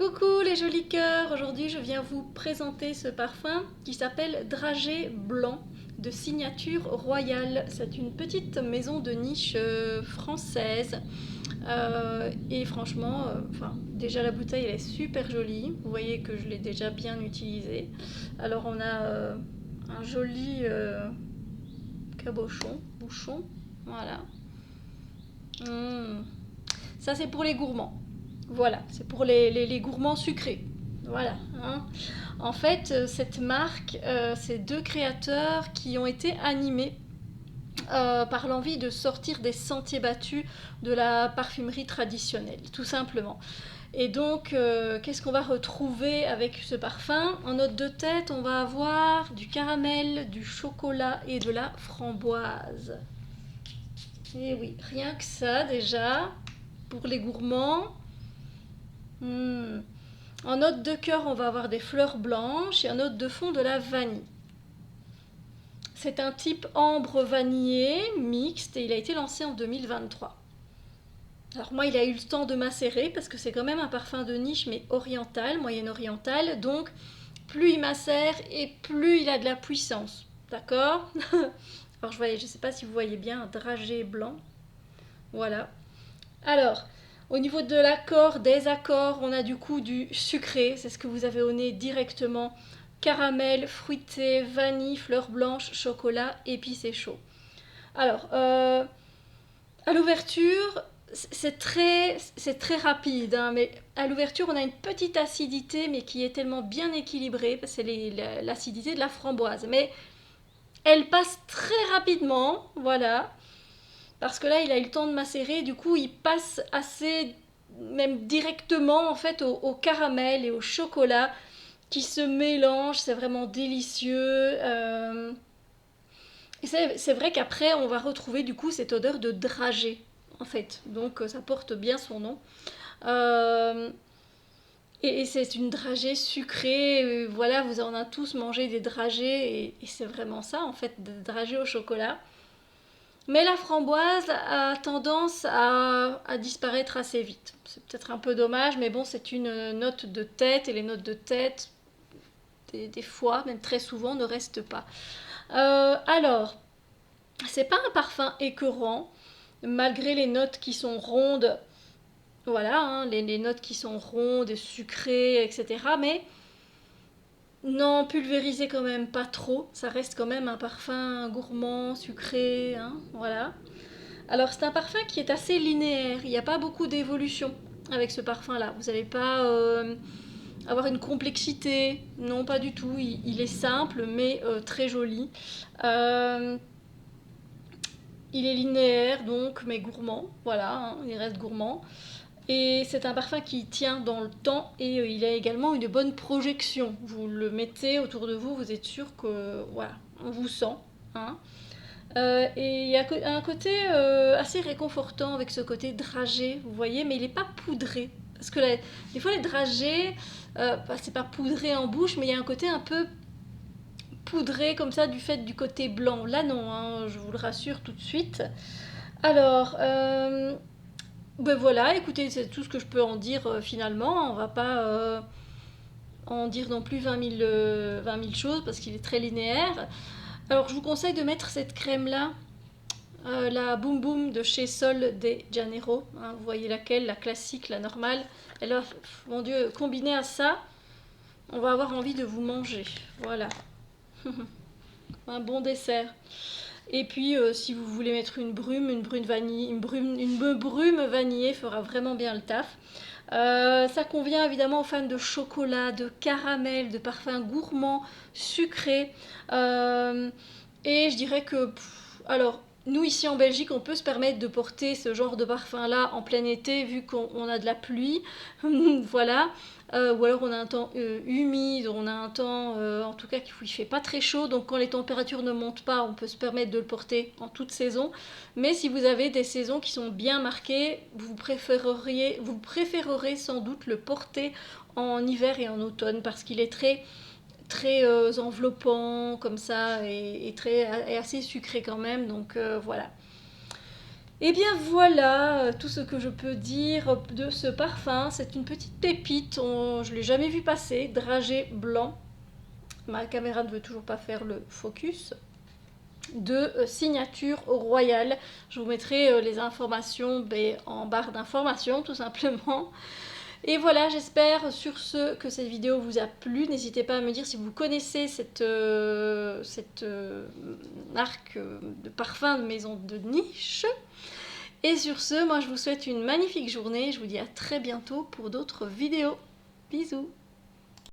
Coucou les jolis cœurs, aujourd'hui je viens vous présenter ce parfum qui s'appelle Dragée Blanc de Signature Royale. C'est une petite maison de niche française et franchement, déjà la bouteille elle est super jolie, vous voyez que je l'ai déjà bien utilisée. Alors on a un joli bouchon, voilà. Mmh. Ça c'est pour les gourmands. Voilà, c'est pour les gourmands sucrés. Voilà. Hein. En fait, cette marque, c'est deux créateurs qui ont été animés par l'envie de sortir des sentiers battus de la parfumerie traditionnelle, tout simplement. Et donc, qu'est-ce qu'on va retrouver avec ce parfum? En note de tête, on va avoir du caramel, du chocolat et de la framboise. Et oui, rien que ça déjà, pour les gourmands. Hmm. En note de cœur, on va avoir des fleurs blanches et en note de fond, de la vanille. C'est un type ambre vanillé mixte et il a été lancé en 2023. Alors moi, il a eu le temps de macérer parce que c'est quand même un parfum de niche mais oriental, moyenne-orientale. Donc plus il macère et plus il a de la puissance. D'accord? Alors je ne sais pas si vous voyez bien un dragée blanc. Voilà. Alors, au niveau de l'accord, des accords, on a du coup du sucré, c'est ce que vous avez au nez directement. Caramel, fruité, vanille, fleurs blanches, chocolat, épicé chaud. Alors, à l'ouverture, c'est très rapide, hein, mais à l'ouverture, on a une petite acidité, mais qui est tellement bien équilibrée, parce que c'est l'acidité de la framboise. Mais elle passe très rapidement, voilà. Parce que là, il a eu le temps de macérer, du coup, il passe assez, même directement, en fait, au caramel et au chocolat qui se mélangent. C'est vraiment délicieux. Et c'est vrai qu'après, on va retrouver, du coup, cette odeur de dragée, en fait. Donc, ça porte bien son nom. Euh, et c'est une dragée sucrée. Voilà, vous en avez tous mangé des dragées. Et c'est vraiment ça, en fait, des dragées au chocolat. Mais la framboise a tendance à disparaître assez vite. C'est peut-être un peu dommage, mais bon, c'est une note de tête, et les notes de tête, des fois, même très souvent, ne restent pas. Alors, c'est pas un parfum écœurant, malgré les notes qui sont rondes, voilà, hein, les notes qui sont rondes, sucrées, etc. Mais non, pulvérisé quand même pas trop, ça reste quand même un parfum gourmand, sucré, hein, voilà. Alors c'est un parfum qui est assez linéaire, il n'y a pas beaucoup d'évolution avec ce parfum-là. Vous n'allez pas avoir une complexité, non pas du tout. Il est simple mais très joli. Euh, il est linéaire donc mais gourmand, voilà, hein, il reste gourmand. Et c'est un parfum qui tient dans le temps et il a également une bonne projection. Vous le mettez autour de vous, vous êtes sûr que voilà, on vous sent. Hein. Et il y a un côté assez réconfortant avec ce côté dragé, vous voyez, mais il n'est pas poudré. Parce que des fois, les dragées, c'est pas poudré en bouche, mais il y a un côté un peu poudré comme ça du fait du côté blanc. Là, non, hein, je vous le rassure tout de suite. Alors, ben voilà, écoutez, c'est tout ce que je peux en dire finalement. On va pas en dire non plus 20 000 choses parce qu'il est très linéaire. Alors, je vous conseille de mettre cette crème-là. La Boom Boom de chez Sol de Janeiro, hein, vous voyez laquelle, la classique, la normale. Elle va, mon Dieu, combinée à ça, on va avoir envie de vous manger. Voilà, un bon dessert. Et puis, si vous voulez mettre une brume vanille, une brume vanillée fera vraiment bien le taf. Ça convient évidemment aux fans de chocolat, de caramel, de parfums gourmands, sucrés. Et je dirais que, alors, nous ici en Belgique, on peut se permettre de porter ce genre de parfum-là en plein été, vu qu'on a de la pluie. Voilà. Ou alors on a un temps humide, on a un temps en tout cas il fait pas très chaud, donc quand les températures ne montent pas, on peut se permettre de le porter en toute saison. Mais si vous avez des saisons qui sont bien marquées, vous préférerez sans doute le porter en hiver et en automne parce qu'il est très enveloppant comme ça et assez sucré quand même. Donc voilà. Et bien voilà tout ce que je peux dire de ce parfum. C'est une petite pépite, je ne l'ai jamais vu passer, dragée blanc. Ma caméra ne veut toujours pas faire le focus. De signature royale. Je vous mettrai les informations en barre d'informations tout simplement. Et voilà, j'espère sur ce que cette vidéo vous a plu. N'hésitez pas à me dire si vous connaissez cette marque de parfum de maison de niche. Et sur ce, moi je vous souhaite une magnifique journée. Je vous dis à très bientôt pour d'autres vidéos. Bisous!